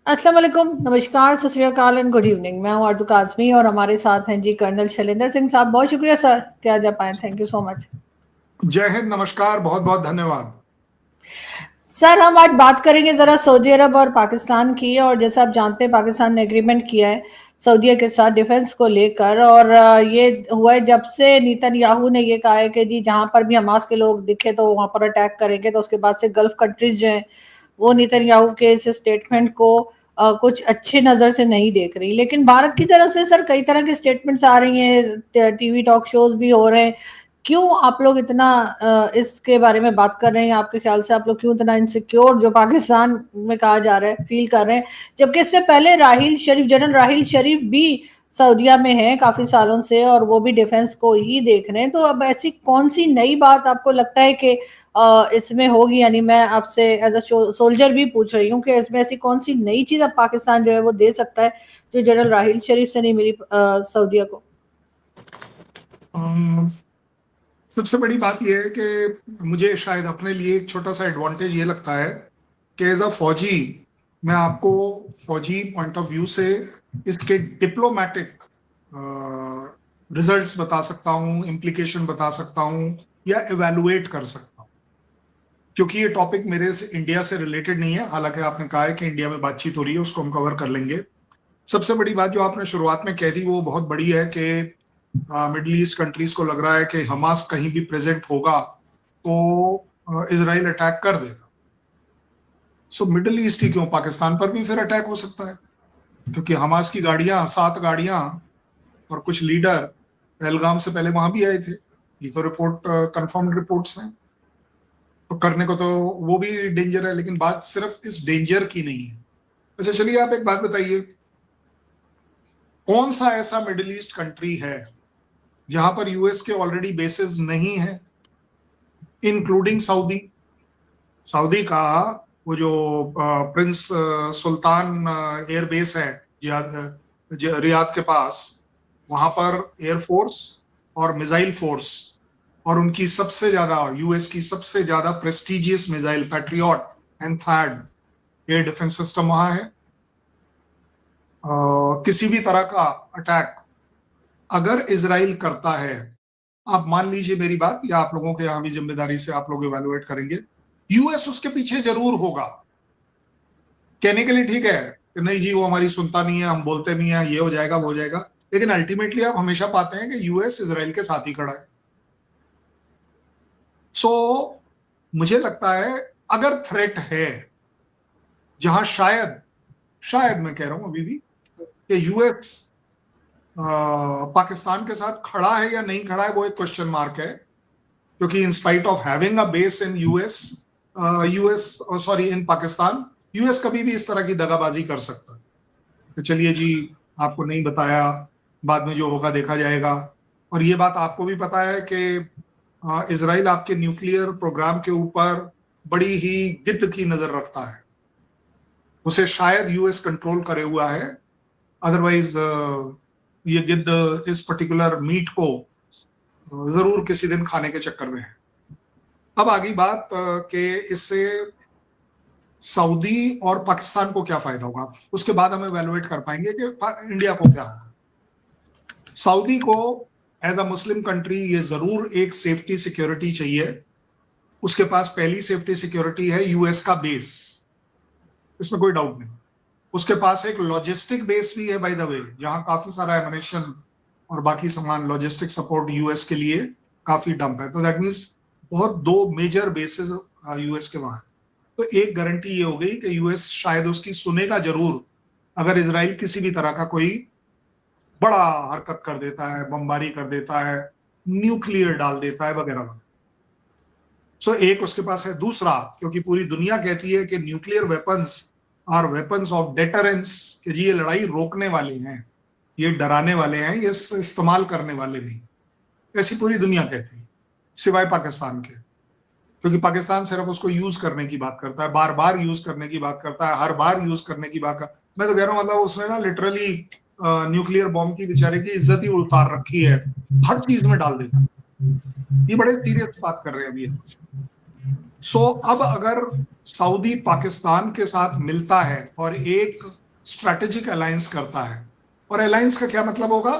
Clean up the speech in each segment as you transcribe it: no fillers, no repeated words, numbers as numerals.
अस्सलाम वालेकुम, नमस्कार, सत श्री अकाल एंड गुड इवनिंग। मैं हूँ आरजू काज़मी और हमारे साथ हैं जी कर्नल शैलेंद्र सिंह साहब। बहुत शुक्रिया सर कि आज आप आए, थैंक यू सो मच। जय हिंद, नमस्कार, बहुत बहुत धन्यवाद। सर हम आज बात करेंगे ज़रा सऊदी अरब और पाकिस्तान की। और जैसा आप जानते हैं पाकिस्तान ने एग्रीमेंट किया है सऊदीया के साथ डिफेंस को लेकर। और ये हुआ है जब से नेतन्याहू ने ये कहा है कि जी जहाँ पर भी हमास के लोग दिखे तो वहाँ पर अटैक करेंगे। तो उसके बाद से गल्फ कंट्रीज जो हैं वो नेतन्याहू के इस स्टेटमेंट को कुछ अच्छी नज़र से नहीं देख रही। लेकिन भारत की तरफ से सर कई तरह की स्टेटमेंट्स आ रही हैं, टीवी टॉक शोज भी हो रहे हैं। क्यों आप लोग इतना इसके बारे में बात कर रहे हैं? आपके ख्याल से आप लोग क्यों इतना इनसिक्योर, जो पाकिस्तान में कहा जा रहा है, फील कर रहे हैं? जबकि इससे पहले राहिल शरीफ, जनरल राहिल शरीफ भी सऊदीया में हैं काफी सालों से और वो भी डिफेंस को ही देख रहे हैं। तो अब ऐसी कौन सी नई बात आपको लगता है कि इसमें होगी? यानी मैं आपसे एज अ सोल्जर भी पूछ रही हूँ कि इसमें ऐसी कौन सी नई चीज अब पाकिस्तान जो है वो दे सकता है जो जनरल राहिल शरीफ से नहीं मिली सऊदीया को? सबसे बड़ी बात यह है कि मुझे शायद अपने लिए एक छोटा सा एडवांटेज ये लगता है कि एज अ फौजी मैं आपको फौजी पॉइंट ऑफ व्यू से इसके डिप्लोमेटिक रिजल्ट्स बता सकता हूँ, इम्प्लीकेशन बता सकता हूँ या इवेलुएट कर सकता हूँ, क्योंकि ये टॉपिक मेरे से इंडिया से रिलेटेड नहीं है। हालांकि आपने कहा है कि इंडिया में बातचीत हो रही है, उसको हम कवर कर लेंगे। सबसे बड़ी बात जो आपने शुरुआत में कह दी वो बहुत बड़ी है कि मिडल ईस्ट कंट्रीज को लग रहा है कि हमास कहीं भी प्रेजेंट होगा तो इजराइल अटैक कर देगा। सो मिडल ईस्ट ही क्यों, पाकिस्तान पर भी फिर अटैक हो सकता है, क्योंकि हमास की गाड़ियां, 7 गाड़ियां और कुछ लीडर पहलगाम से पहले वहां भी आए थे। ये तो रिपोर्ट, कंफर्म्ड रिपोर्ट्स हैं। तो करने को तो वो भी डेंजर है, लेकिन बात सिर्फ इस डेंजर की नहीं है। अच्छा चलिए, आप एक बात बताइए, कौन सा ऐसा मिडिल ईस्ट कंट्री है जहां पर यूएस के ऑलरेडी बेसिस नहीं है, इंक्लूडिंग सऊदी? सऊदी का वो जो प्रिंस सुल्तान एयरबेस है रियाद के पास, वहां पर एयरफोर्स और मिसाइल फोर्स और उनकी सबसे ज्यादा, यूएस की सबसे ज्यादा prestigious missile patriot and third air defence system वहां है। किसी भी तरह का अटैक अगर इजराइल करता है, आप मान लीजिए मेरी बात, या आप लोगों के यहां भी जिम्मेदारी से आप लोग इवेलुएट करेंगे, यूएस उसके पीछे जरूर होगा। कहने के लिए ठीक है कि नहीं जी वो हमारी सुनता नहीं है, हम बोलते नहीं है, ये हो जाएगा वो हो जाएगा, लेकिन अल्टीमेटली आप हमेशा पाते हैं कि यूएस इजराइल के साथ ही खड़ा है। सो मुझे लगता है अगर थ्रेट है जहां शायद शायद मैं कह रहा हूं अभी भी कि यूएस पाकिस्तान के साथ खड़ा है या नहीं खड़ा है, वो एक क्वेश्चन मार्क है। क्योंकि in spite of having a base in US sorry in Pakistan, US कभी भी इस तरह की दगाबाजी कर सकता है। तो चलिए जी, आपको नहीं बताया, बाद में जो होगा देखा जाएगा। और ये बात आपको भी पता है कि इजराइल आपके न्यूक्लियर प्रोग्राम के ऊपर बड़ी ही गिद्ध की नजर रखता है। उसे शायद यूएस कंट्रोल करे हुआ है, अदरवाइज ये गिद्ध इस पर्टिकुलर मीट को जरूर किसी दिन खाने के चक्कर में है। अब आगे बात कि इससे सऊदी और पाकिस्तान को क्या फायदा होगा, उसके बाद हम इवेलुएट कर पाएंगे कि इंडिया को क्या होगा। सऊदी को एज अ मुस्लिम कंट्री ये जरूर एक सेफ्टी सिक्योरिटी चाहिए। उसके पास पहली सेफ्टी सिक्योरिटी है यूएस का बेस, इसमें कोई डाउट नहीं। उसके पास एक लॉजिस्टिक बेस भी है बाय द वे, जहां काफी सारा एमिनेशन और बाकी सामान, लॉजिस्टिक सपोर्ट यूएस के लिए काफी डंप है। तो दैट मीन्स बहुत दो मेजर बेसिस यूएस के वहां। तो एक गारंटी ये हो गई कि यूएस शायद उसकी सुनेगा जरूर अगर इजराइल किसी भी तरह का कोई बड़ा हरकत कर देता है, बमबारी कर देता है, न्यूक्लियर डाल देता है वगैरह वगैरह। सो एक उसके पास है। दूसरा, क्योंकि पूरी दुनिया कहती है कि nuclear weapons are weapons of deterrence, कि जी ये लड़ाई रोकने वाले हैं, ये डराने वाले हैं, ये इस्तेमाल करने वाले नहीं, ऐसी पूरी दुनिया कहती है सिवाय पाकिस्तान के। क्योंकि पाकिस्तान सिर्फ उसको यूज करने की बात करता है, बार बार यूज करने की बात करता है, हर बार यूज करने की बात कर, मैं तो कह रहा हूँ मतलब उसने ना लिटरली न्यूक्लियर बॉम्ब की बेचारे की इज्जत ही उतार रखी है, हर चीज में डाल देता। ये बड़े सीरियस बात कर रहे हैं अभी। सो अब अगर सऊदी पाकिस्तान के साथ मिलता है और एक स्ट्रेटेजिक अलायंस करता है, और अलायंस का क्या मतलब होगा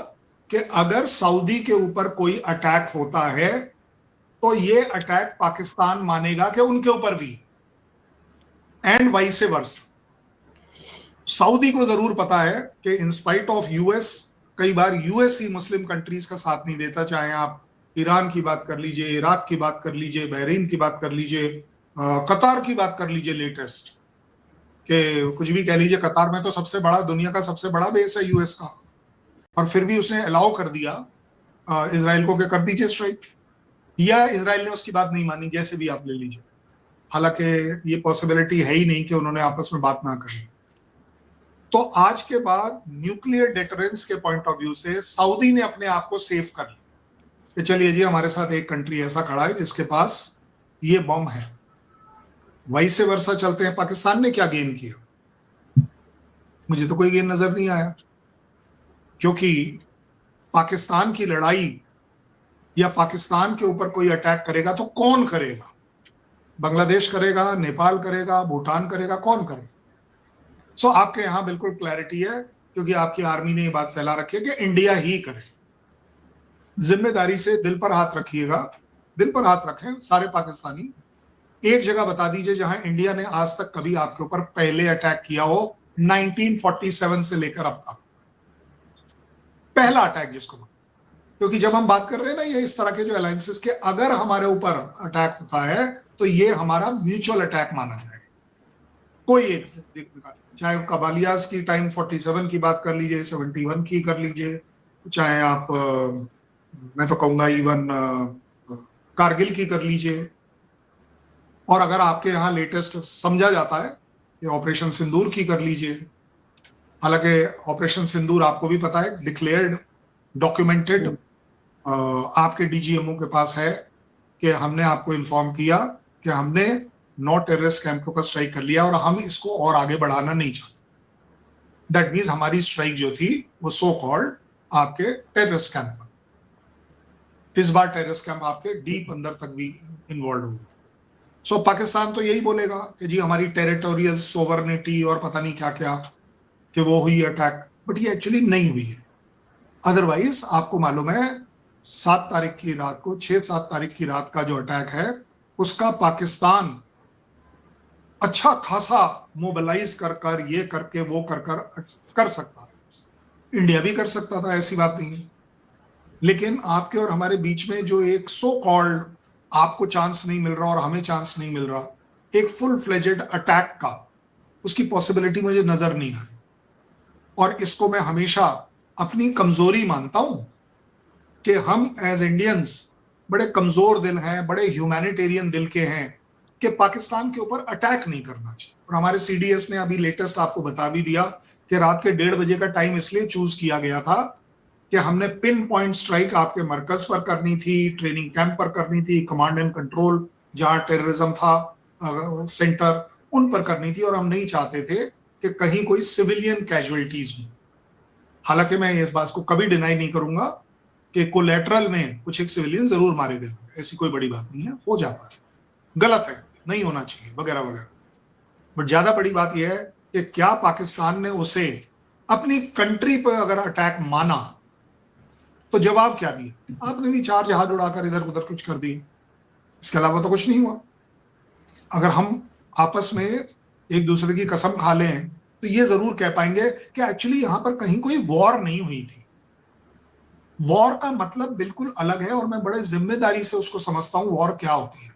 कि अगर सऊदी के ऊपर कोई अटैक होता है तो ये अटैक पाकिस्तान मानेगा कि उनके ऊपर भी, एंड वाइस वर्स। सऊदी को जरूर पता है कि इंस्पाइट ऑफ यूएस, कई बार यूएस ही मुस्लिम कंट्रीज का साथ नहीं देता, चाहे आप ईरान की बात कर लीजिए, इराक की बात कर लीजिए, बहरीन की बात कर लीजिए, कतार की बात कर लीजिए, लेटेस्ट के कुछ भी कह लीजिए, कतार में तो सबसे बड़ा, दुनिया का सबसे बड़ा बेस है यूएस का, और फिर भी उसने अलाउ कर दिया इसराइल को कि कर दीजिए स्ट्राइक, या इसराइल ने उसकी बात नहीं मानी, जैसे भी आप ले लीजिए। हालांकि ये पॉसिबिलिटी है ही नहीं कि उन्होंने आपस में बात ना करी। तो आज के बाद न्यूक्लियर डेटरेंस के पॉइंट ऑफ व्यू से सऊदी ने अपने आप को सेव कर लिया कि चलिए जी, हमारे साथ एक कंट्री ऐसा खड़ा है जिसके पास ये बम है। वैसे वर्षा चलते हैं, पाकिस्तान ने क्या गेन किया? मुझे तो कोई गेन नजर नहीं आया, क्योंकि पाकिस्तान की लड़ाई या पाकिस्तान के ऊपर कोई अटैक करेगा तो कौन करेगा? बांग्लादेश करेगा, नेपाल करेगा, भूटान करेगा, कौन करेगा? सो आपके यहां बिल्कुल क्लैरिटी है, क्योंकि आपकी आर्मी ने ये बात फैला रखी है कि इंडिया ही करे। जिम्मेदारी से दिल पर हाथ रखिएगा, दिल पर हाथ रखें सारे पाकिस्तानी। एक जगह बता दीजिए जहां इंडिया ने आज तक कभी आपके ऊपर पहले अटैक किया हो, 1947 से लेकर अब तक पहला अटैक जिसको, क्योंकि जब हम बात कर रहे हैं ना ये इस तरह के जो अलायंसेस के, अगर हमारे ऊपर अटैक होता है तो ये हमारा म्यूचुअल अटैक माना जाएगा। कोई एक, चाहे कबालियास की टाइम 47 की बात कर लीजिए, 71 की कर लीजिए, चाहे आप मैं तो कहूंगा इवन कारगिल की कर लीजिए, और अगर आपके यहाँ लेटेस्ट समझा जाता है कि ऑपरेशन सिंदूर की कर लीजिए। हालांकि ऑपरेशन सिंदूर आपको भी पता है, डिक्लेयर्ड, डॉक्यूमेंटेड, आपके डीजीएमओ के पास है कि हमने आपको इन्फॉर्म किया कि हमने 9 टेररिस्ट कैंप के ऊपर स्ट्राइक कर लिया और हम इसको और आगे बढ़ाना नहीं चाहते। दैट मीन्स हमारी स्ट्राइक जो थी वो सो कॉल्ड आपके टेररिस्ट कैंप, इस बार टेररिस्ट कैंप आपके डीप अंदर तक भी इन्वॉल्व हो गए। सो पाकिस्तान तो यही बोलेगा कि जी हमारी टेरिटोरियल सोवरनिटी और पता नहीं क्या क्या, कि वो हुई अटैक, बट ये एक्चुअली नहीं हुई है। अदरवाइज आपको मालूम है 7 तारीख की रात को, 6-7 तारीख की रात का जो अटैक है उसका पाकिस्तान अच्छा खासा मोबिलाइज कर ये करके वो कर सकता है। इंडिया भी कर सकता था, ऐसी बात नहीं है। लेकिन आपके और हमारे बीच में जो एक सो कॉल्ड आपको चांस नहीं मिल रहा और हमें चांस नहीं मिल रहा, एक फुल फ्लेजेड अटैक का, उसकी पॉसिबिलिटी मुझे नजर नहीं आ रही। और इसको मैं हमेशा अपनी कमजोरी मानता हूं कि हम एज इंडियंस बड़े कमजोर दिल हैं, बड़े ह्यूमैनिटेरियन दिल के हैं, कि पाकिस्तान के ऊपर अटैक नहीं करना चाहिए। और हमारे सीडीएस ने अभी लेटेस्ट आपको बता भी दिया कि रात के 1:30 बजे का टाइम इसलिए चूज किया गया था कि हमने पिन पॉइंट स्ट्राइक आपके मरकज पर करनी थी, ट्रेनिंग कैंप पर करनी थी, कमांड एंड कंट्रोल जहां टेररिज्म था सेंटर, उन पर करनी थी, और हम नहीं चाहते थे कि कहीं कोई सिविलियन कैजुअलिटीज हो। हालांकि मैं इस बात को कभी डिनाई नहीं करूंगा कि कोलैटरल में कुछ एक सिविलियन जरूर मारे गए, ऐसी कोई बड़ी बात नहीं है, हो जाता है, गलत है, नहीं होना चाहिए वगैरह वगैरह। बट ज्यादा बड़ी बात यह है कि क्या पाकिस्तान ने उसे अपनी कंट्री पर अगर अटैक माना तो जवाब क्या दिया? आपने भी 4 जहाज उड़ाकर इधर उधर कुछ कर दिए, इसके अलावा तो कुछ नहीं हुआ। अगर हम आपस में एक दूसरे की कसम खा लें तो ये जरूर कह पाएंगे कि एक्चुअली यहां पर कहीं कोई वॉर नहीं हुई थी। वॉर का मतलब बिल्कुल अलग है, और मैं बड़े जिम्मेदारी से उसको समझता हूं। वॉर क्या होती है?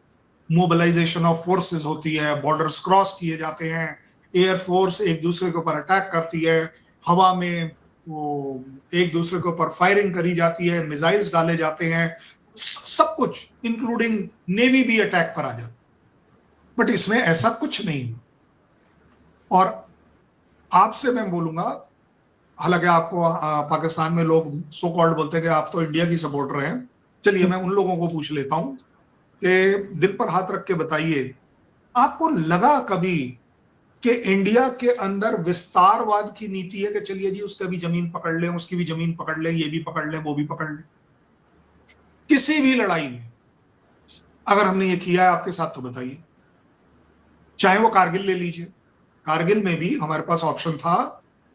मोबिलाइजेशन ऑफ फोर्सेस होती है, बॉर्डर्स क्रॉस किए जाते हैं, एयरफोर्स एक दूसरे के ऊपर अटैक करती है, हवा में वो एक दूसरे के ऊपर फायरिंग करी जाती है, मिसाइल्स डाले जाते हैं, सब कुछ इंक्लूडिंग नेवी भी अटैक पर आ जाती है। बट इसमें ऐसा कुछ नहीं। और आपसे मैं बोलूंगा, हालांकि आपको पाकिस्तान में लोग सो कॉल्ड बोलते हैं कि आप तो इंडिया की सपोर्टर हैं, चलिए मैं उन लोगों को पूछ लेता हूं कि दिल पर हाथ रख के बताइए, आपको लगा कभी कि इंडिया के अंदर विस्तारवाद की नीति है कि चलिए जी उसका भी जमीन पकड़ लें, उसकी भी जमीन पकड़ लें, ये भी पकड़ लें, वो भी पकड़ लें? किसी भी लड़ाई में अगर हमने ये किया है आपके साथ तो बताइए। चाहे वो कारगिल ले लीजिए, कारगिल में भी हमारे पास ऑप्शन था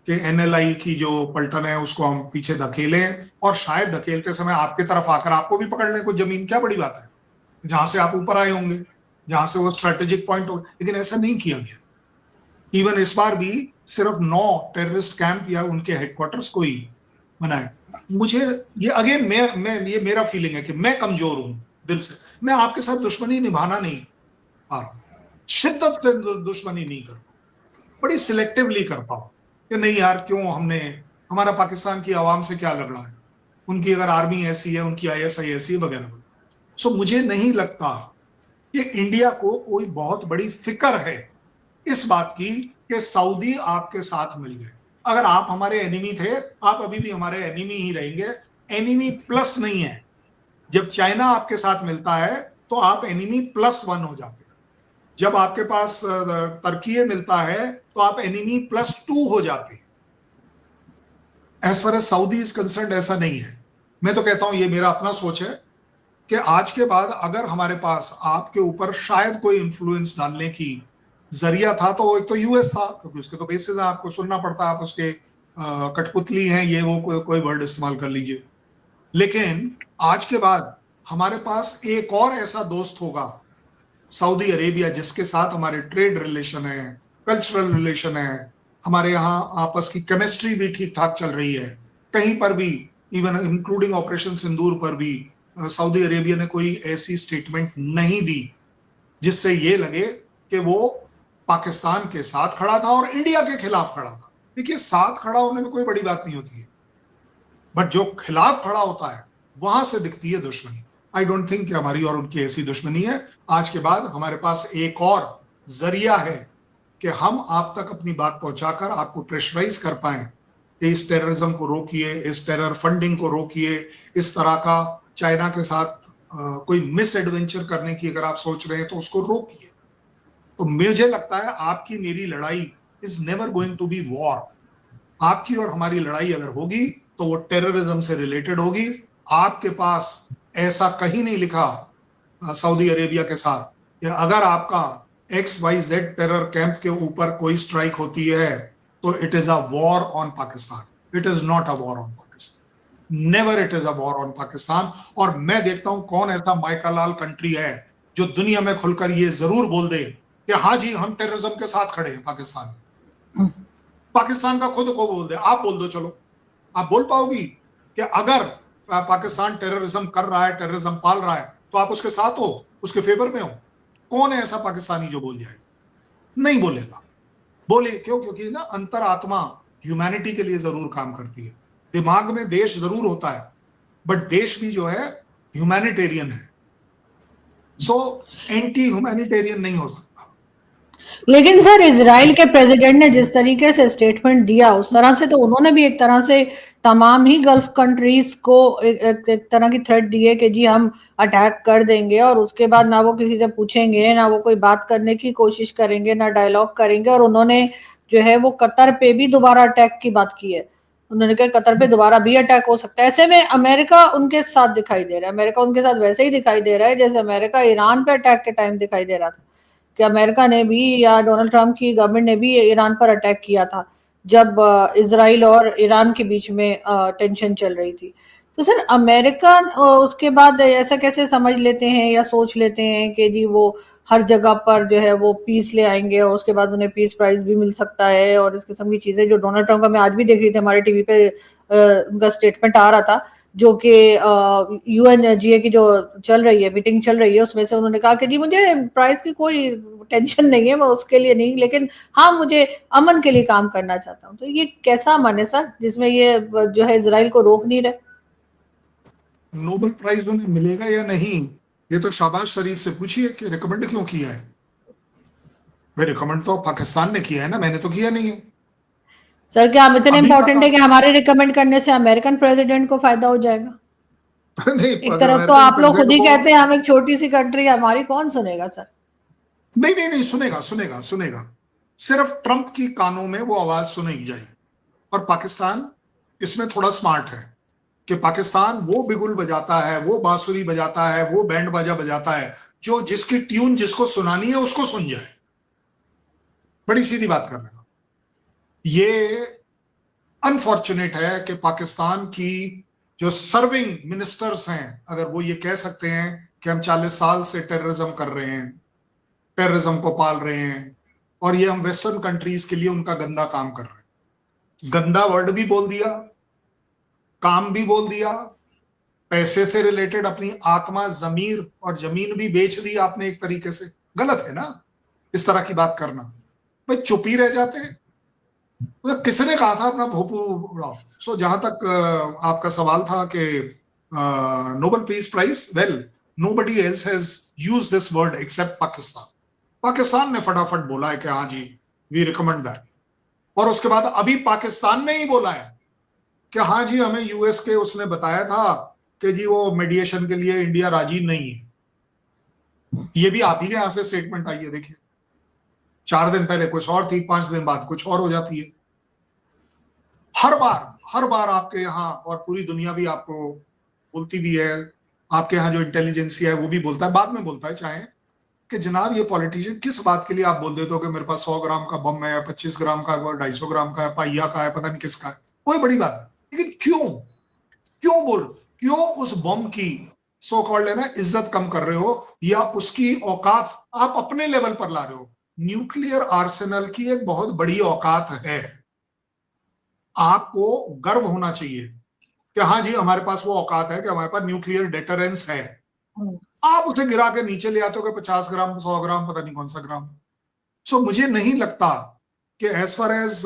कि एनएलआई की जो पलटन है उसको हम पीछे धकेलें और शायद धकेलते समय आपके तरफ आकर आपको भी पकड़ लें कुछ जमीन, क्या बड़ी बात है, जहां से आप ऊपर आए होंगे, जहां से वो स्ट्रेटेजिक पॉइंट हो। लेकिन ऐसा नहीं किया गया। इवन इस बार भी सिर्फ 9 टेररिस्ट कैंप या उनके हेडक्वार्टर्स को ही बनाए। मुझे ये अगेन मैं ये मेरा फीलिंग है कि मैं कमजोर हूं दिल से, मैं आपके साथ दुश्मनी निभाना नहीं आ रहा, शिद्दत से दुश्मनी नहीं करता, बड़ी सिलेक्टिवली करता हूं कि नहीं यार क्यों, हमने हमारा पाकिस्तान की आवाम से क्या लग रहा है, उनकी अगर आर्मी ऐसी है, उनकी आईएसआई ऐसी है वगैरह। सो मुझे नहीं लगता कि इंडिया को कोई बहुत बड़ी फिक्र है इस बात की कि सऊदी आपके साथ मिल गए। अगर आप हमारे एनिमी थे, आप अभी भी हमारे एनिमी ही रहेंगे, एनिमी प्लस नहीं है। जब चाइना आपके साथ मिलता है तो आप एनिमी +1 हो जाते हैं। जब आपके पास तुर्की मिलता है तो आप एनिमी +2 हो जाते हैं। As far as Saudi is concern ऐसा नहीं है। मैं तो कहता हूं, ये मेरा अपना सोच है कि आज के बाद अगर हमारे पास आपके ऊपर शायद कोई इंफ्लुएंस डालने की जरिया था तो एक तो यूएस था, क्योंकि उसके तो बेसिस आपको सुनना पड़ता, आप उसके कठपुतली हैं, ये वो कोई वर्ड इस्तेमाल कर लीजिए। लेकिन आज के बाद हमारे पास एक और ऐसा दोस्त होगा, सऊदी अरेबिया, जिसके साथ हमारे ट्रेड रिलेशन है, कल्चरल रिलेशन है, हमारे यहाँ आपस की केमिस्ट्री भी ठीक ठाक चल रही है। कहीं पर भी, इवन इंक्लूडिंग ऑपरेशन सिंदूर पर भी, सऊदी अरेबिया ने कोई ऐसी स्टेटमेंट नहीं दी जिससे ये लगे कि वो पाकिस्तान के साथ खड़ा था और इंडिया के खिलाफ खड़ा था। देखिए, साथ खड़ा होने में कोई बड़ी बात नहीं होती है, बट जो खिलाफ खड़ा होता है वहां से दिखती है दुश्मनी। आई डोंट थिंक कि हमारी और उनकी ऐसी दुश्मनी है। आज के बाद हमारे पास एक और जरिया है कि हम आप तक अपनी बात पहुंचाकर आपको प्रेशराइज कर पाए कि इस टेररिज्म को रोकिए, इस टेरर फंडिंग को रोकिए, इस तरह का चाइना के साथ कोई मिस एडवेंचर करने की अगर आप सोच रहे हैं तो उसको रोकिए। तो मुझे लगता है आपकी मेरी लड़ाई is never going to be war. आपकी और हमारी लड़ाई अगर होगी तो वो टेररिज्म से रिलेटेड होगी। आपके पास ऐसा कहीं नहीं लिखा सऊदी अरेबिया के साथ कि अगर आपका XYZ टेरर कैंप के ऊपर कोई स्ट्राइक होती है तो it is a war on Pakistan. It is not a war on Pakistan, never it is a war on Pakistan. और मैं देखता हूं कौन ऐसा माइकालाल कंट्री है जो दुनिया में खुलकर ये जरूर बोल दे कि हाँ जी हम टेररिज्म के साथ खड़े हैं पाकिस्तान। पाकिस्तान का खुद को बोल दे, आप बोल दो, चलो आप बोल पाओगी कि अगर पाकिस्तान टेररिज्म कर रहा है, टेररिज्म पाल रहा है, तो आप उसके साथ हो, उसके फेवर में हो? कौन है ऐसा पाकिस्तानी जो बोल जाए? नहीं बोलेगा। बोले क्यों? क्योंकि ना अंतरात्मा ह्यूमैनिटी के लिए जरूर काम करती है। दिमाग में देश जरूर होता है, बट देश भी जो है ह्यूमैनिटेरियन है। सो एंटी ह्यूमैनिटेरियन नहीं हो सकता। लेकिन सर, इजराइल के प्रेसिडेंट ने जिस तरीके से स्टेटमेंट दिया, उस तरह से तो उन्होंने भी एक तरह से तमाम ही गल्फ कंट्रीज को एक तरह की थ्रेट दी है कि जी हम अटैक कर देंगे, और उसके बाद ना वो किसी से पूछेंगे, ना वो कोई बात करने की कोशिश करेंगे, ना डायलॉग करेंगे। और उन्होंने जो है वो कतर पे भी दोबारा अटैक की बात की है। उन्होंने कहा कतर पे दोबारा भी अटैक हो सकता है। ऐसे में अमेरिका उनके साथ दिखाई दे रहा है। अमेरिका उनके साथ वैसे ही दिखाई दे रहा है जैसे अमेरिका ईरान पे अटैक के टाइम दिखाई दे रहा था, कि अमेरिका ने भी या डोनाल्ड ट्रंप की गवर्नमेंट ने भी ईरान पर अटैक किया था जब इजराइल और ईरान के बीच में टेंशन चल रही थी। तो सर, अमेरिका उसके बाद ऐसा कैसे समझ लेते हैं या सोच लेते हैं कि जी वो हर जगह पर जो है वो पीस ले आएंगे और उसके बाद उन्हें पीस प्राइज भी मिल सकता है, और इस किस्म की चीजें जो डोनाल्ड ट्रंप का मैं आज भी देख रही थी हमारे टीवी पे, उनका स्टेटमेंट आ रहा था जो कि UNGA की जो चल रही है, मीटिंग चल रही है, उसमें से उन्होंने कहा कि जी मुझे प्राइस की कोई टेंशन नहीं है, मैं उसके लिए नहीं, लेकिन हाँ मुझे अमन के लिए काम करना चाहता हूँ। तो ये कैसा अमन है सर जिसमें ये जो है इजराइल को रोक नहीं रहे? नोबेल प्राइज उन्हें मिलेगा या नहीं, ये तो शहबाज शरीफ से पूछिए कि रिकमेंड क्यों किया है। भाई रिकमेंड तो पाकिस्तान ने किया है ना, मैंने तो किया नहीं है। सर, क्या हम इतने इंपॉर्टेंट है कि हमारे रिकमेंड करने से अमेरिकन प्रेसिडेंट को फायदा हो जाएगा? नहीं, एक तरफ तो आप लोग खुद ही कहते हैं हम एक छोटी सी कंट्री, हमारी कौन सुनेगा सर? नहीं नहीं नहीं, सुनेगा सुनेगा सुनेगा। सिर्फ ट्रंप की कानों में वो आवाज सुनेगी जाएगी। और पाकिस्तान इसमें थोड़ा स्मार्ट है कि पाकिस्तान वो बिगुल बजाता है, वो बांसुरी बजाता है, वो बैंड बाजा बजाता है जो जिसकी ट्यून जिसको सुनानी है उसको सुन जाए। बड़ी सीधी बात कर रहे हैं। ये अनफॉर्चुनेट है कि पाकिस्तान की जो सर्विंग मिनिस्टर्स हैं, अगर वो ये कह सकते हैं कि हम 40 साल से टेररिज्म कर रहे हैं, टेररिज्म को पाल रहे हैं, और ये हम वेस्टर्न कंट्रीज के लिए उनका गंदा काम कर रहे हैं। गंदा वर्ड भी बोल दिया, काम भी बोल दिया, पैसे से रिलेटेड अपनी आत्मा, जमीर और जमीन भी बेच दी आपने एक तरीके से। गलत है ना इस तरह की बात करना। भाई चुप ही रह जाते हैं। तो किसने कहा था अपना भोपू उड़ाओ। सो जहां तक आपका सवाल था कि Nobel peace prize, well nobody else has used this word except Pakistan. Pakistan ने फटाफट बोला है कि हाँ जी वी रिकमेंड दैट, और उसके बाद अभी पाकिस्तान ने ही बोला है कि हाँ जी हमें यूएस के उसने बताया था कि जी वो मीडिएशन के लिए इंडिया राजी नहीं है। ये भी आप ही के यहां से स्टेटमेंट आई है। देखिए 4 दिन पहले कुछ और थी, 5 दिन बाद कुछ और हो जाती है। हर बार आपके यहाँ और पूरी दुनिया भी आपको बोलती भी है, आपके यहाँ जो इंटेलिजेंसिया है वो भी बोलता है, बाद में बोलता है चाहे, कि जनाब ये पॉलिटिशियन किस बात के लिए आप बोल देते हो कि मेरे पास 100 ग्राम का बम है, 25 ग्राम का, 250 ग्राम का है, पाइया का है, पता नहीं किसका है, कोई बड़ी बात। लेकिन क्यों उस बम की सो कॉल्ड है ना इज्जत कम कर रहे हो, या उसकी औकात आप अपने लेवल पर ला रहे हो। न्यूक्लियर आर्सेनल की एक बहुत बड़ी औकात है। आपको गर्व होना चाहिए कि हाँ जी हमारे पास वो औकात है कि हमारे पास न्यूक्लियर डेटरेंस है। आप उसे गिरा के नीचे ले आते हो कि 50 ग्राम, 100 ग्राम, पता नहीं कौन सा ग्राम। सो मुझे नहीं लगता कि एज फार एज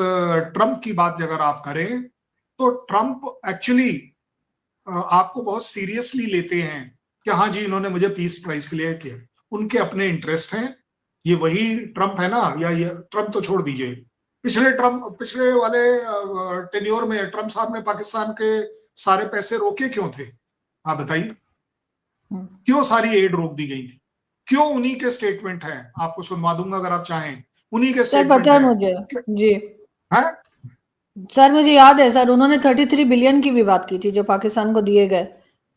ट्रंप की बात अगर आप करें तो ट्रंप एक्चुअली आपको बहुत सीरियसली लेते हैं कि हाँ जी इन्होंने मुझे पीस प्राइज के लिए किया। उनके अपने इंटरेस्ट हैं। ये वही ट्रंप है ना, या ये ट्रंप तो छोड़ दीजिए, पिछले वाले टेन्योर में ट्रंप साहब ने पाकिस्तान के सारे पैसे रोके क्यों थे? आप बताइए, क्यों सारी एड रोक दी गई थी? क्यों? उन्हीं के स्टेटमेंट है, आपको सुनवा दूंगा अगर आप चाहें। उन्हीं के स्टेटमेंट पता है मुझे जी है। सर, मुझे याद है सर, उन्होंने 33 बिलियन की भी बात की थी जो पाकिस्तान को दिए गए,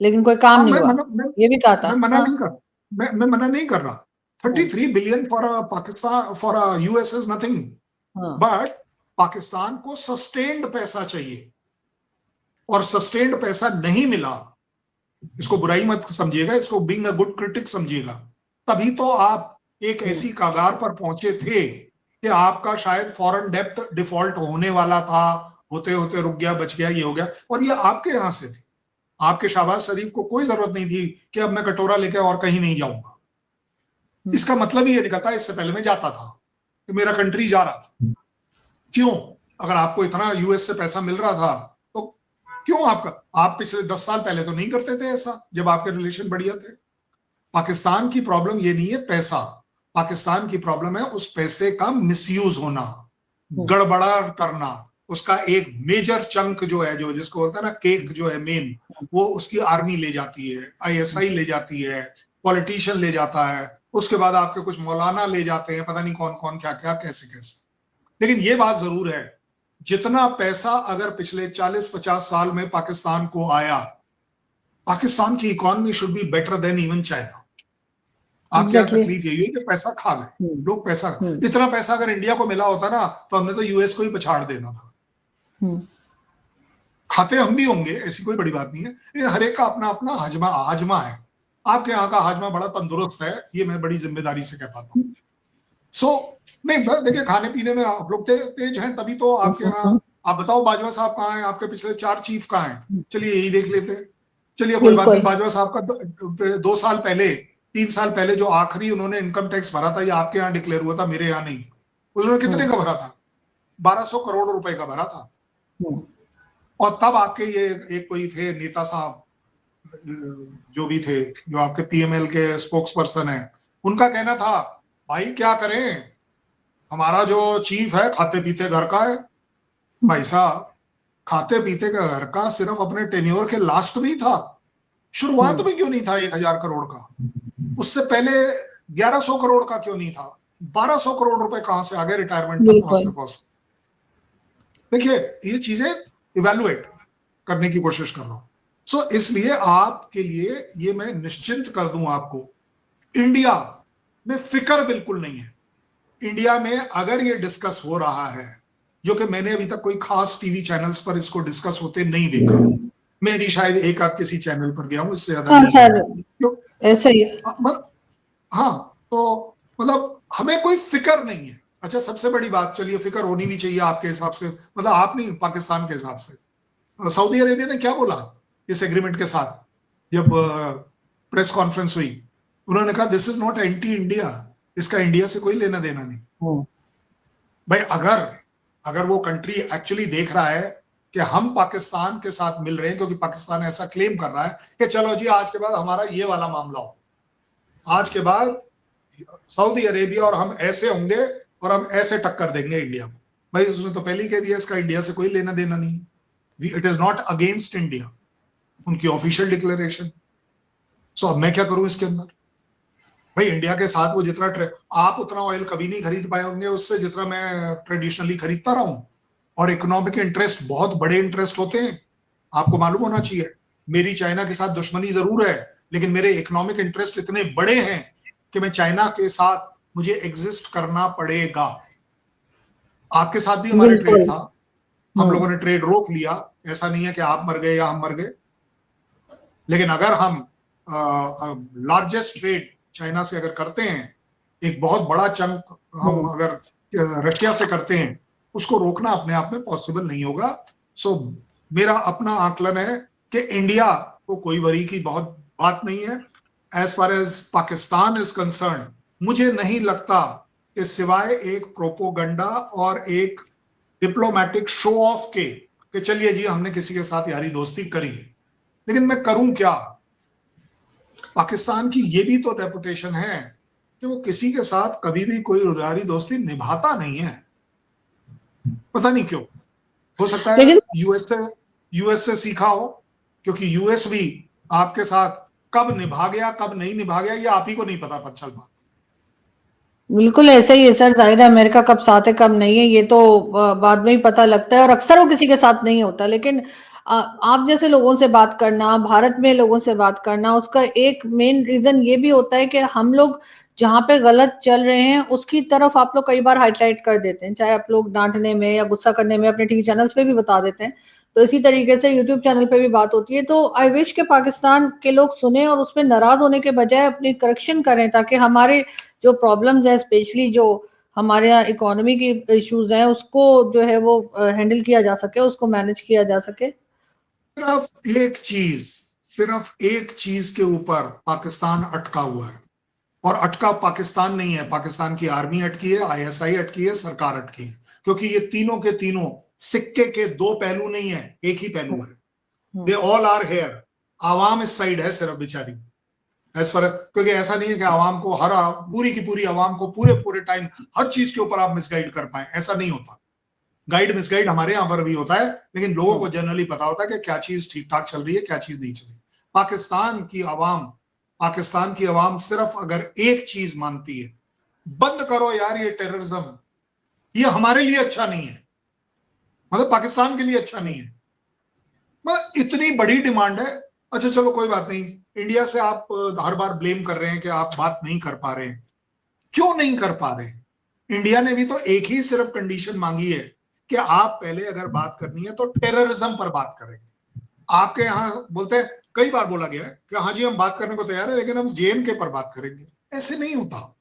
लेकिन कोई काम नहीं हुआ, ये भी कहा था। मैं मना नहीं कर मैं मना नहीं कर रहा। 33 billion for Pakistan, for US is nothing, but Pakistan को सस्टेन्ड पैसा चाहिए, और सस्टेन्ड पैसा नहीं मिला। इसको बुराई मत समझिएगा, इसको बीइंग अ गुड क्रिटिक समझिएगा। तभी तो आप एक ऐसी कगार पर पहुंचे थे कि आपका शायद फॉरेन डेब्ट डिफॉल्ट होने वाला था, होते होते रुक गया, बच गया, ये हो गया, और ये आपके यहां से थे। आपके शहबाज शरीफ को कोई जरूरत नहीं थी कि अब मैं कटोरा लेकर और कहीं नहीं जाऊंगा। इसका मतलब ही ये निकलता है, इससे पहले मैं जाता था कि मेरा कंट्री जा रहा था। क्यों? अगर आपको इतना यूएस से पैसा मिल रहा था तो क्यों आप पिछले 10 साल पहले तो नहीं करते थे ऐसा, जब आपके रिलेशन बढ़िया थे। पाकिस्तान की प्रॉब्लम ये नहीं है पैसा, पाकिस्तान की प्रॉब्लम है उस पैसे का मिसयूज होना, गड़बड़ा करना। उसका एक मेजर चंक जो है, जो जिसको बोलता है ना केक जो है मेन, वो उसकी आर्मी ले जाती है, आईएसआई ले जाती है, पॉलिटिशियन ले जाता है, उसके बाद आपके कुछ मौलाना ले जाते हैं, पता नहीं कौन कौन क्या क्या कैसे कैसे। लेकिन ये बात जरूर है, जितना पैसा अगर पिछले 40-50 साल में पाकिस्तान को आया, पाकिस्तान की economy should be better than even China. आपके यहाँ तकलीफ यही है कि पैसा खा गए लोग। पैसा, इतना पैसा अगर इंडिया को मिला होता ना तो हमने तो यूएस को ही पछाड़ देना था। खाते हम भी होंगे, ऐसी कोई बड़ी बात नहीं है। ये हर एक का अपना अपना हाजमा है। आपके यहाँ का हाजमा बड़ा तंदुरुस्त है, ये मैं बड़ी जिम्मेदारी से कह पाता हूँ। नहीं देखिए, खाने पीने में आप लोग तेज हैं, तभी तो आपके यहाँ। आप बताओ बाजवा साहब कहाँ हैं? आपके पिछले 4 चीफ कहाँ हैं? चलिए यही देख लेते हैं। चलिए कोई बात नहीं, बाजवा साहब का 2 साल पहले, 3 साल पहले जो आखिरी उन्होंने इनकम टैक्स भरा था, ये आपके यहाँ डिक्लेयर हुआ था, मेरे यहाँ नहीं। उन्होंने कितने का भरा था? 1200 करोड़ रुपए का भरा था। और तब आपके ये एक कोई थे नेता साहब, जो भी थे, जो आपके पीएमएल के स्पोक्स पर्सन है, उनका कहना था भाई क्या करें, हमारा जो चीफ है खाते पीते घर का है। भाई साहब, खाते पीते का घर का सिर्फ अपने टेन्योर के लास्ट में ही था, शुरुआत में क्यों नहीं था 1000 करोड़ का? उससे पहले 1100 करोड़ का क्यों नहीं था? 1200 करोड़ रुपए कहां से आ गए रिटायरमेंट तक पहुंचते? देखिए, ये चीजें इवेलुएट करने की कोशिश कर रहा हूं। सो इसलिए आपके लिए ये मैं निश्चिंत कर दूं आपको, इंडिया में फिक्र बिल्कुल नहीं है। इंडिया में अगर ये डिस्कस हो रहा है, जो कि मैंने अभी तक कोई खास टीवी चैनल्स पर इसको डिस्कस होते नहीं देखा, मेरी शायद एक आध किसी चैनल पर गया हूं, इससे ज्यादा हाँ नहीं सर, गया। ऐसे ही। हाँ, तो मतलब हमें कोई फिक्र नहीं है। अच्छा, सबसे बड़ी बात, चलिए फिक्र होनी भी चाहिए आपके हिसाब से, मतलब आप नहीं, पाकिस्तान के हिसाब से। सऊदी अरेबिया ने क्या बोला इस एग्रीमेंट के साथ, जब प्रेस कॉन्फ्रेंस हुई, उन्होंने कहा this is not anti India, इसका इंडिया से कोई लेना देना नहीं। भाई अगर अगर वो कंट्री एक्चुअली देख रहा है कि हम पाकिस्तान के साथ मिल रहे हैं, क्योंकि पाकिस्तान ऐसा क्लेम कर रहा है कि चलो जी आज के बाद हमारा ये वाला मामला हो, आज के बाद सऊदी अरेबिया और हम ऐसे होंगे और हम ऐसे टक्कर देंगे इंडिया को। भाई उसने तो पहले ही कह दिया इसका इंडिया से कोई लेना देना नहीं, it is not against India, उनकी ऑफिशियल डिक्लेरेशन। सो अब मैं क्या करूं इसके अंदर? भाई इंडिया के साथ वो जितना आप उतना ऑयल कभी नहीं खरीद पाए होंगे उससे जितना मैं ट्रेडिशनली खरीदता रहा हूं, और इकोनॉमिक इंटरेस्ट बहुत बड़े इंटरेस्ट होते हैं, आपको मालूम होना चाहिए। मेरी चाइना के साथ दुश्मनी जरूर है, लेकिन मेरे इकोनॉमिक इंटरेस्ट इतने बड़े हैं कि मैं चाइना के साथ मुझे एग्जिस्ट करना पड़ेगा। आपके साथ भी हमारे ट्रेड था, हम लोगों ने ट्रेड रोक लिया, ऐसा नहीं है कि आप मर गए या हम मर गए, लेकिन अगर हम लार्जेस्ट ट्रेड चाइना से अगर करते हैं, एक बहुत बड़ा चंक हम अगर रशिया से करते हैं, उसको रोकना अपने आप में पॉसिबल नहीं होगा। सो मेरा अपना आकलन है कि इंडिया को कोई वरी की बहुत बात नहीं है। As far as Pakistan is concern, मुझे नहीं लगता कि सिवाय एक प्रोपोगंडा और एक डिप्लोमेटिक शो ऑफ के कि चलिए जी हमने किसी के साथ यारी दोस्ती करी है, लेकिन मैं करूं क्या? पाकिस्तान की ये भी तो रेपुटेशन है कि वो किसी के साथ कभी भी कोई यारी दोस्ती निभाता नहीं है, पता नहीं क्यों। हो सकता है यूएस से सीखा हो, क्योंकि यूएस भी आपके साथ कब निभा गया कब नहीं निभा गया ये आप ही को नहीं पता चल पा। बिल्कुल ऐसा ही है सर, जाहिर है अमेरिका कब साथ है कब नहीं है ये तो बाद में ही पता लगता है, और अक्सर वो किसी के साथ नहीं होता। लेकिन आप जैसे लोगों से बात करना, भारत में लोगों से बात करना, उसका एक मेन रीजन ये भी होता है कि हम लोग जहाँ पे गलत चल रहे हैं उसकी तरफ आप लोग कई बार हाईलाइट कर देते हैं, चाहे आप लोग डांटने में या गुस्सा करने में अपने टीवी चैनल्स पे भी बता देते हैं, तो इसी तरीके से यूट्यूब चैनल पे भी बात होती है। तो आई विश के पाकिस्तान के लोग सुने और उसमें नाराज होने के बजाय अपनी करेक्शन करें, ताकि हमारे जो प्रॉब्लम्स है, स्पेशली जो हमारे यहाँ इकोनॉमी की इश्यूज हैं, उसको जो है वो हैंडल किया जा सके, उसको मैनेज किया जा सके। सिर्फ एक चीज के ऊपर पाकिस्तान अटका हुआ है, और अटका पाकिस्तान नहीं है, पाकिस्तान की आर्मी अटकी है, आईएसआई अटकी है, सरकार अटकी है, क्योंकि ये तीनों के तीनों सिक्के के दो पहलू नहीं है, एक ही पहलू है। They all are here. आवाम इस साइड है सिर्फ बेचारी, क्योंकि ऐसा नहीं है कि आवाम को पूरी की पूरी आवाम को पूरे टाइम हर चीज के ऊपर आप मिसगाइड कर पाए, ऐसा नहीं होता। गाइड मिसगाइड हमारे यहां पर भी होता है, लेकिन लोगों को जनरली पता होता है कि क्या चीज ठीक ठाक चल रही है, क्या चीज नहीं चल रही। पाकिस्तान की आवाम सिर्फ अगर एक चीज मानती है, बंद करो यार ये टेररिज्म, ये हमारे लिए अच्छा नहीं है, मतलब पाकिस्तान के लिए अच्छा नहीं है, मतलब इतनी बड़ी डिमांड है। अच्छा चलो कोई बात नहीं, इंडिया से आप हर बार ब्लेम कर रहे हैं कि आप बात नहीं कर पा रहे हैं, क्यों नहीं कर पा रहे? इंडिया ने भी तो एक ही सिर्फ कंडीशन मांगी है कि आप पहले अगर बात करनी है तो टेररिज्म पर बात करेंगे। आपके यहां बोलते हैं, कई बार बोला गया है कि हाँ जी हम बात करने को तैयार है, लेकिन हम जेएनके पर बात करेंगे। ऐसे नहीं होता।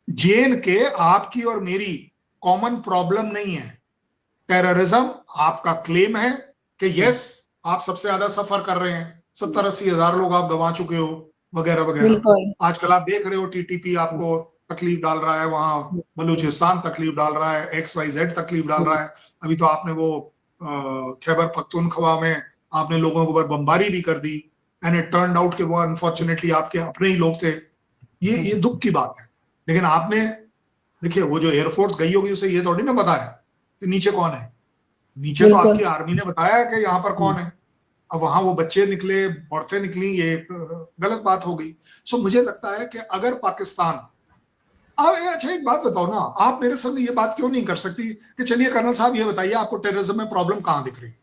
जेएनके आपकी और मेरी कॉमन प्रॉब्लम नहीं है। टेररिज्म आपका क्लेम है कि यस आप सबसे ज्यादा सफर कर रहे हैं, 70-80 हजार लोग आप गंवा चुके हो, वगैरह वगैरह। आजकल आप देख रहे हो टीटीपी आपको तकलीफ डाल रहा है, वहां बलूचिस्तान तकलीफ डाल रहा है, XYZ तकलीफ डाल रहा है। अभी तो आपने वो खैबर पख्तूनख्वा में आपने लोगों के ऊपर बमबारी भी कर दी, एंड इट टर्न्ड आउट कि वो अनफॉर्चुनेटली आपके अपने ही लोग थे। ये दुख की बात है। लेकिन आपने देखिए, वो जो एयरफोर्स गई होगी उसे ये थोड़ी ना बताया कि नीचे कौन है, नीचे तो आपकी आर्मी ने बताया कि यहाँ पर कौन है। अब वहां वो बच्चे निकले, औरतें निकली, ये गलत बात हो गई। सो मुझे लगता है कि अगर पाकिस्तान, अब अच्छा एक बात बताओ ना, आप मेरे सामने ये बात क्यों नहीं कर सकती कि चलिए कर्नल साहब ये बताइए आपको टेररिज्म में प्रॉब्लम कहां दिख रही,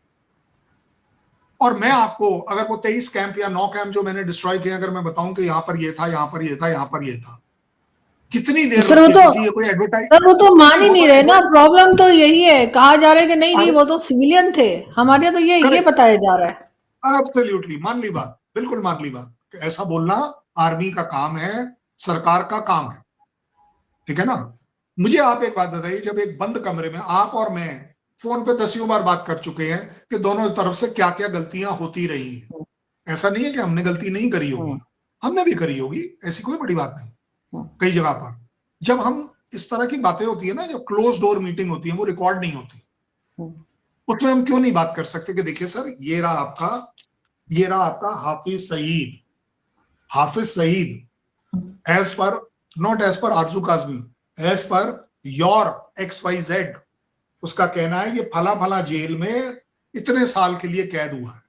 और मैं आपको अगर वो 23 कैंप या 9 कैंप जो मैंने डिस्ट्रॉय किए, अगर मैं बताऊं कि यहां पर ये था, यहां पर ये था, यहां पर ये था, कितनी देर सर वो लगती है, तो क्योंकि ये कोई एडवर्टाइज, सर वो तो मान ही नहीं रहे ना, एडवर्टाइज, प्रॉब्लम तो यही है, कहा जा रहा है कि नहीं नहीं वो तो सिविलियन थे, हमारे यहाँ तो ये करेक्ट, बताया जा रहा है। एब्सोल्युटली मान ली बात, बिल्कुल मान ली बात। ऐसा बोलना आर्मी का काम है, सरकार का काम है, ठीक है ना। मुझे आप एक बात बताइए, जब एक बंद कमरे में आप और मैं फोन पे दसियों बार बात कर चुके हैं कि दोनों तरफ से क्या क्या गलतियां होती रही हैं, ऐसा नहीं है कि हमने गलती नहीं करी होगी, हमने भी करी होगी, ऐसी कोई बड़ी बात नहीं। कई जगह पर जब हम इस तरह की बातें होती है ना, जब क्लोज डोर मीटिंग होती है, वो रिकॉर्ड नहीं होती, उसमें हम क्यों नहीं बात कर सकते कि देखिए सर, ये रहा आपका Hafiz Saeed, Hafiz Saeed as per, not as per Arzoo Kazmi, as per your XYZ, उसका कहना है ये फला फला जेल में इतने साल के लिए कैद हुआ है।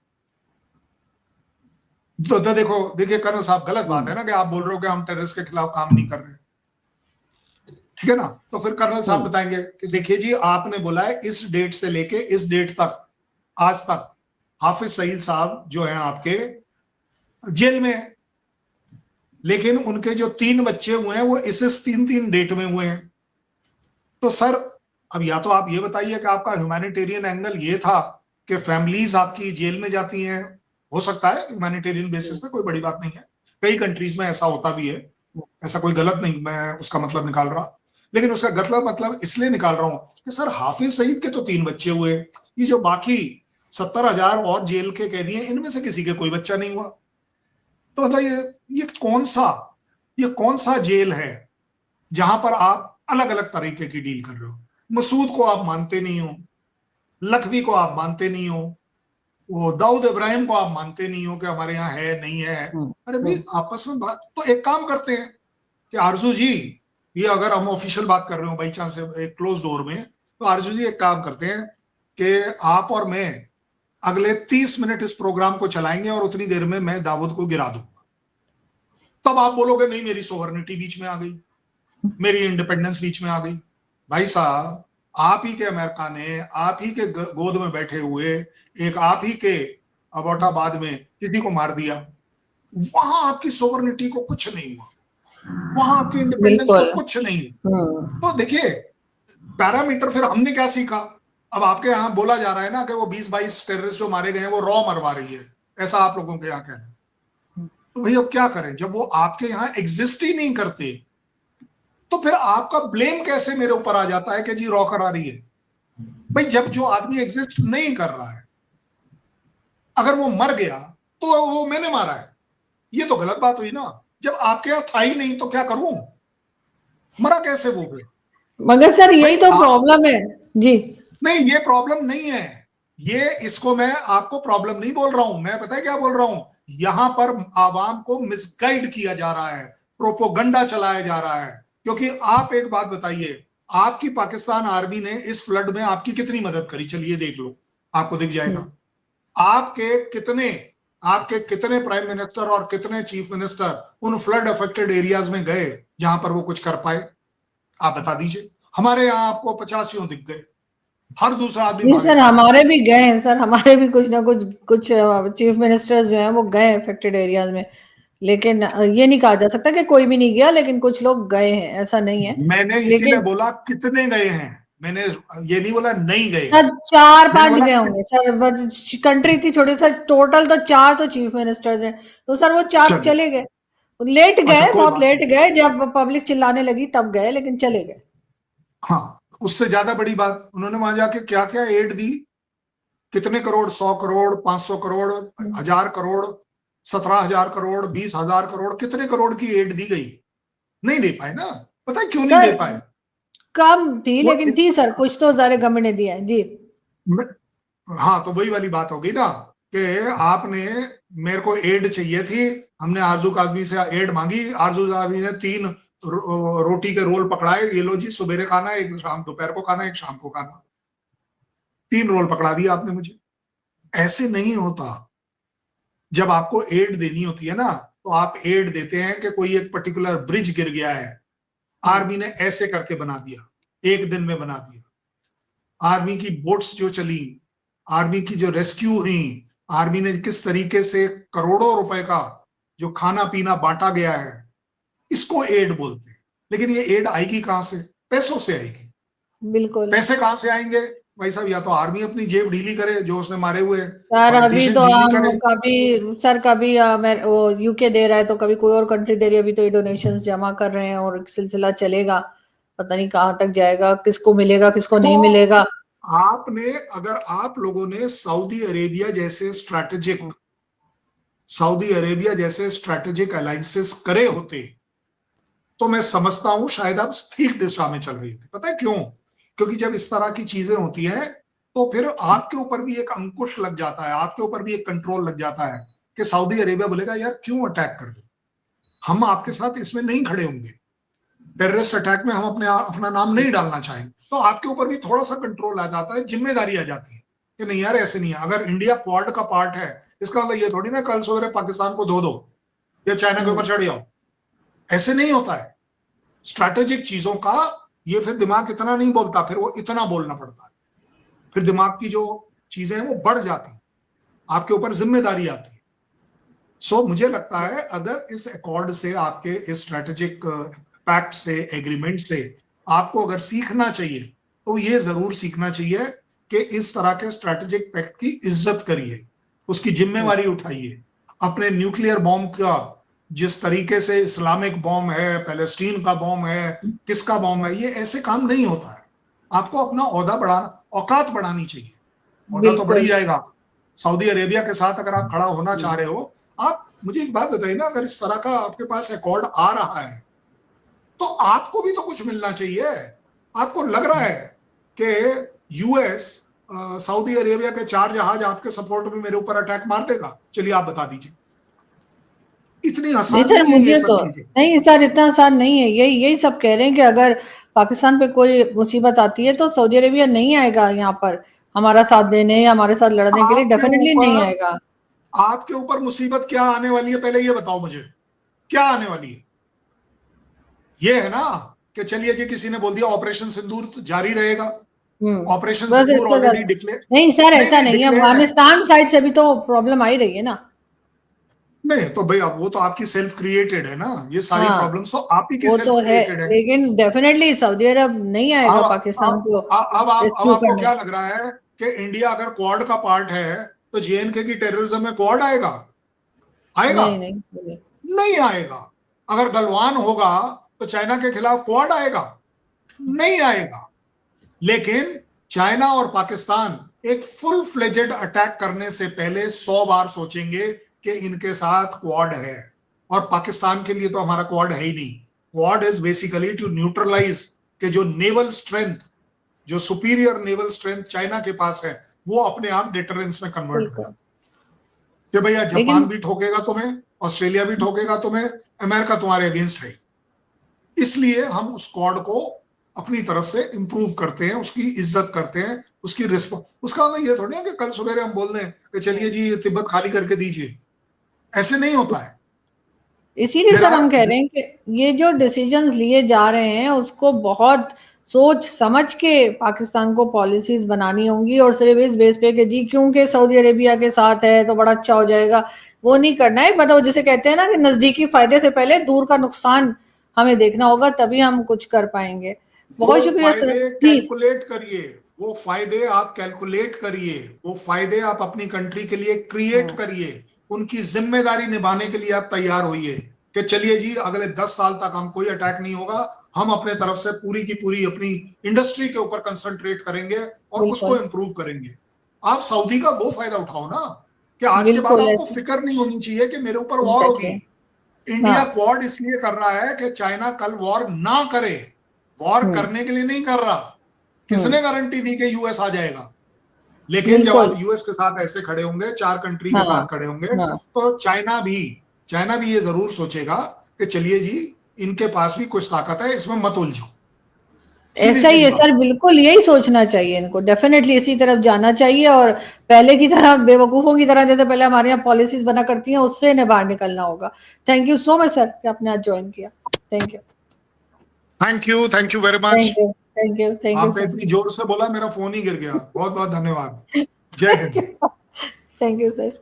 तो देखो, देखिए कर्नल साहब, गलत बात है ना कि आप बोल रहे हो कि हम टेररिस्ट के खिलाफ काम नहीं कर रहे, ठीक है ना। तो फिर कर्नल साहब बताएंगे कि देखिए जी, आपने बोला है इस डेट से लेके इस डेट तक, आज तक हाफिज सईद साहब जो हैं आपके जेल में है, लेकिन उनके जो 3 बच्चे हुए हैं वो इस 3 डेट में हुए हैं। तो सर, अब या तो आप ये बताइए कि आपका ह्यूमैनिटेरियन एंगल ये था कि फैमिलीज आपकी जेल में जाती हैं, हो सकता है ह्यूमैनिटेरियन बेसिस पे, कोई बड़ी बात नहीं है, कई कंट्रीज में ऐसा होता भी है, ऐसा कोई गलत नहीं मैं उसका मतलब निकाल रहा, लेकिन उसका गलत मतलब इसलिए निकाल रहा हूं कि सर हाफिज सईद के तो 3 बच्चे हुए, ये जो बाकी 70,000 और जेल के कैदी हैं, इनमें से किसी के कोई बच्चा नहीं हुआ। तो मतलब ये कौन सा जेल है जहां पर आप अलग अलग तरीके की डील कर रहे हो। मसूद को आप मानते नहीं हो, लखवी को आप मानते नहीं हो, वो दाऊद इब्राहिम को आप मानते नहीं हो कि हमारे यहाँ है नहीं है। अरे भाई आपस में बात, तो एक काम करते हैं कि आरजू जी, ये अगर हम ऑफिशियल बात कर रहे हो बाई चांस एक क्लोज डोर में, तो आरजू जी एक काम करते हैं कि आप और मैं अगले 30 मिनट इस प्रोग्राम को चलाएंगे और उतनी देर में मैं दाऊद को गिरा दूंगा। तब आप बोलोगे नहीं मेरी सोवर्निटी बीच में आ गई, मेरी इंडिपेंडेंस बीच में आ गई। भाई साहब, आप ही के अमेरिका ने आप ही के गोद में बैठे हुए एक आप ही के अबोटाबाद में किसी को मार दिया, वहां आपकी सोवर्निटी को कुछ नहीं हुआ, वहां आपकी इंडिपेंडेंस को कुछ नहीं। तो देखिए पैरामीटर फिर हमने क्या सीखा। अब आपके यहाँ बोला जा रहा है ना कि वो 20-22 टेररिस्ट जो मारे गए हैं वो रॉ मरवा रही है, ऐसा आप लोगों के यहाँ कहना है। तो भाई अब क्या करें, जब वो आपके यहाँ एग्जिस्ट ही नहीं करते, तो फिर आपका ब्लेम कैसे मेरे ऊपर आ जाता है कि जी रॉ करा रही है। भाई जब जो आदमी एग्जिस्ट नहीं कर रहा है, अगर वो मर गया तो वो मैंने मारा है, ये तो गलत बात हुई ना। जब आपके यहाँ था ही नहीं तो क्या करूं, मरा कैसे वो फिर। मगर सर यही तो प्रॉब्लम है जी। नहीं, ये प्रॉब्लम नहीं है, ये इसको मैं आपको प्रॉब्लम नहीं बोल रहा हूं, मैं पता है क्या बोल रहा हूं, यहां पर आवाम को मिसगाइड किया जा रहा है, प्रोपोगंडा चलाया जा रहा है। क्योंकि आप एक बात बताइए, आपकी पाकिस्तान आर्मी ने इस फ्लड में आपकी कितनी मदद करी, चलिए देख लो, आपको दिख जाएगा। आपके कितने प्राइम मिनिस्टर और कितने चीफ मिनिस्टर उन फ्लड अफेक्टेड एरियाज में गए जहां पर वो कुछ कर पाए, आप बता दीजिए। हमारे यहाँ आपको 50 दिख गए, हर दूसरा आदमी नहीं सर, हमारे भी गए हैं सर, हमारे भी कुछ ना कुछ चीफ मिनिस्टर्स जो हैं वो गए अफेक्टेड एरियाज में, लेकिन ये नहीं कहा जा सकता कि कोई भी नहीं गया, लेकिन कुछ लोग गए हैं, ऐसा नहीं है। मैंने इसीलिए बोला कितने गए हैं, मैंने ये नहीं बोला नहीं गए। सर 4-5 गए होंगे सर, कंट्री थी छोटी सर, टोटल तो 4 तो चीफ मिनिस्टर्स हैं, तो सर वो 4 चले गए, लेट गए, बहुत लेट गए, जब पब्लिक चिल्लाने लगी तब गए, लेकिन चले गए। हाँ, उससे ज्यादा बड़ी बात, उन्होंने वहां जाके क्या क्या एड दी, कितने करोड़, 100 करोड़, 500 करोड़, 1000 करोड़, 17,000 करोड़, 20,000 करोड़, कितने करोड़ की एड दी गई, नहीं दे पाए ना। पता है क्यों नहीं दे पाए, कम थी लेकिन थी सर, कुछ तो सारे गवर्नमेंट ने दिया है जी। हाँ, तो वही वाली बात हो गई ना कि आपने, मेरे को एड चाहिए थी, हमने आरजू काजमी से एड मांगी, आरजू काजमी ने 3 रोटी के रोल पकड़ाए, ये लो जी, सुबेरे खाना, एक शाम दोपहर को खाना, एक शाम को खाना, 3 रोल पकड़ा दिया आपने मुझे। ऐसे नहीं होता, जब आपको एड देनी होती है ना, तो आप एड देते हैं कि कोई एक पर्टिकुलर ब्रिज गिर गया है, आर्मी ने ऐसे करके बना दिया, एक दिन में बना दिया। आर्मी की बोट्स जो चली, आर्मी की जो रेस्क्यू हुई, आर्मी ने किस तरीके से करोड़ों रुपए का जो खाना पीना बांटा गया है, इसको एड बोलते हैं। लेकिन ये एड आएगी कहां से? पैसों से आएगी। बिल्कुल पैसे कहां से आएंगे भाई साहब? या तो आर्मी अपनी जेब ढीली करे, जो उसने मारे हुए सर, अभी पॉलिटिशियन तो ढीली हम करे। कभी सर कभी वो यूके दे रहा है तो कभी कोई और कंट्री दे रही है। अभी तो ये डोनेशंस जमा कर रहे हैं और सिलसिला चलेगा, पता नहीं कहाँ तक जाएगा, किसको मिलेगा किसको नहीं तो मिलेगा। आपने, अगर आप लोगों ने सऊदी अरेबिया जैसे स्ट्रैटेजिक अलायंसेस करे होते, तो मैं समझता हूं शायद आप ठीक दिशा में चल रही थी। पता है क्यों? क्योंकि जब इस तरह की चीजें होती हैं तो फिर आपके ऊपर भी एक अंकुश लग जाता है, आपके ऊपर भी एक कंट्रोल लग जाता है कि सऊदी अरेबिया बोलेगा यार क्यों अटैक कर दो, हम आपके साथ इसमें नहीं खड़े होंगे, टेररिस्ट अटैक में हम अपना नाम नहीं डालना चाहेंगे। तो आपके ऊपर भी थोड़ा सा कंट्रोल आ जाता है, जिम्मेदारी आ जाती है कि नहीं यार ऐसे नहीं है। अगर इंडिया क्वाड का पार्ट है, इसका मतलब ये थोड़ी ना कल सवेरे पाकिस्तान को धो दो या चाइना के ऊपर चढ़ जाओ, ऐसे नहीं होता है। स्ट्रैटेजिक चीजों का ये फिर दिमाग इतना नहीं बोलता, फिर वो इतना बोलना पड़ता है, फिर दिमाग की जो चीजें हैं वो बढ़ जाती है, आपके ऊपर जिम्मेदारी आती है। सो मुझे लगता है अगर इस अकॉर्ड से, आपके इस स्ट्रैटेजिक पैक्ट से, एग्रीमेंट से आपको अगर सीखना चाहिए तो ये जरूर सीखना चाहिए कि इस तरह के स्ट्रैटेजिक पैक्ट की इज्जत करिए, उसकी जिम्मेवारी उठाइए। अपने न्यूक्लियर बॉम्ब का, जिस तरीके से इस्लामिक बॉम्ब है, पैलेस्टीन का बॉम्ब है, किसका बॉम्ब है, ये ऐसे काम नहीं होता है। आपको अपना औहदा बढ़ाना, औकात बढ़ानी चाहिए, औहदा तो बढ़ ही बिल्कुल जाएगा। सऊदी अरेबिया के साथ अगर आप खड़ा होना चाह रहे हो, आप मुझे एक बात बताइए ना, अगर इस तरह का आपके पास अकॉर्ड आ रहा है तो आपको भी तो कुछ मिलना चाहिए। आपको लग रहा है कि यूएस सऊदी अरेबिया के 4 जहाज आपके सपोर्ट में मेरे ऊपर अटैक मार देगा? चलिए आप बता दीजिए। इतनी नहीं आसान सर, नहीं है ये मुझे सब तो चीजें। नहीं सर, इतना आसान नहीं है। यही यही सब कह रहे हैं कि अगर पाकिस्तान पे कोई मुसीबत आती है तो सऊदी अरेबिया नहीं आएगा यहाँ पर हमारा साथ देने या हमारे साथ लड़ने के लिए, आपके डेफिनेटली नहीं ऊपर आएगा। आपके ऊपर मुसीबत क्या आने वाली है, पहले ये बताओ मुझे, क्या आने वाली है? ये है ना कि चलिए जी, किसी ने बोल दिया ऑपरेशन सिंदूर तो जारी रहेगा। ऑपरेशन बस सिंदूर इससे ऑलरेडी ज्यादा डिक्लेयर, नहीं सर, नहीं ऐसा नहीं नहीं है। डिक्लेयर्ड है। अफगानिस्तान साइड से भी तो प्रॉब्लम आ ही रही है ना। नहीं तो भाई अब वो तो आपकी सेल्फ क्रिएटेड है ना, ये सारी हाँ, प्रॉब्लम्स तो आप ही की वो सेल्फ तो है, क्रिएटेड है। लेकिन डेफिनेटली सऊदी अरब नहीं आएगा अब पाकिस्तान अब को अब रेस्क्यू आपको करने। क्या लग रहा है कि इंडिया अगर क्वाड का पार्ट है तो जेएनके की टेररिज्म में क्वाड आएगा? आएगा? नहीं नहीं नहीं। नहीं आएगा। अगर गलवान होगा तो चाइना के खिलाफ क्वाड आएगा? नहीं आएगा। लेकिन चाइना और पाकिस्तान एक फुल फ्लेजेड अटैक करने से पहले 100 बार सोचेंगे कि इनके साथ क्वाड है। और पाकिस्तान के लिए तो हमारा क्वाड है ही नहीं। Quad is basically to neutralize के जो नेवल स्ट्रेंथ, जो सुपीरियर नेवल स्ट्रेंथ चाइना के पास है, वो अपने आप डिटरेंस में कन्वर्ट हो बिल्कुल। जाता है कि भैया जापान लेकिन भी ठोकेगा तुम्हें, ऑस्ट्रेलिया भी ठोकेगा तुम्हें, अमेरिका तुम्हारे अगेंस्ट है। इसलिए हम उस क्वाड को अपनी तरफ से इंप्रूव करते हैं, उसकी इज्जत करते हैं, उसकी रिस्पेक्ट। उसका मतलब ये थोड़ी है कि कल सवेरे हम बोल दें कि चलिए जी तिब्बत खाली करके दीजिए, ऐसे नहीं होता है। इसीलिए देयर सर हम आर, कह रहे हैं कि ये जो डिसीजंस लिए जा रहे हैं उसको बहुत सोच समझ के पाकिस्तान को पॉलिसीज बनानी होंगी, और सिर्फ इस बेस पे कि जी क्योंकि सऊदी अरेबिया के साथ है तो बड़ा अच्छा हो जाएगा, वो नहीं करना है। मतलब जिसे कहते हैं ना कि नजदीकी फायदे से पहले दूर का नुकसान हमें देखना होगा, तभी हम कुछ कर पाएंगे। वो बहुत शुक्रिया सर फायदे जी। कैलकुलेट करिए, वो फायदे आप कैलकुलेट करिए, वो फायदे आप अपनी कंट्री के लिए क्रिएट करिए, उनकी जिम्मेदारी निभाने के लिए आप तैयार होइए कि चलिए जी अगले 10 साल तक हम कोई अटैक नहीं होगा, हम अपने तरफ से पूरी की पूरी अपनी इंडस्ट्री के ऊपर कंसंट्रेट करेंगे और उसको बिल्कुल इंप्रूव करेंगे। आप सऊदी का वो फायदा उठाओ ना कि आज के बाद बिल्कुल आपको ऐसे फिक्र नहीं होनी चाहिए कि मेरे ऊपर वॉर होगी। एग्जैक्टली। हाँ। इंडिया क्वाड इसलिए कर रहा है कि चाइना कल वॉर ना करे, वॉर हम्म करने के लिए नहीं कर रहा। हम्म किसने गारंटी दी कि यूएस आ जाएगा? लेकिन जब बिल्कुल। आप यूएस के साथ ऐसे खड़े होंगे, 4 कंट्री के हाँ साथ खड़े होंगे, हाँ। तो चाइना भी ये जरूर सोचेगा कि चलिए जी इनके पास भी कुछ ताकत है, इसमें मत उलझो। सीधी ऐसा ही सीधी है बात। सर, बिल्कुल यही सोचना चाहिए इनको, डेफिनेटली इसी तरफ जाना चाहिए। और पहले की तरह बेवकूफों की तरह जैसे पहले हमारे यहाँ पॉलिसीज बना करती हैं उससे इन्हें बाहर निकलना होगा। Thank you so much sir कि आपने आज ज्वाइन किया। Thank you. Thank you very much. Thank you. Thank you. Thank you आपने सर। इतनी जोर से बोला मेरा फोन ही गिर गया। बहुत बहुत धन्यवाद। जय हिंद। Thank you sir.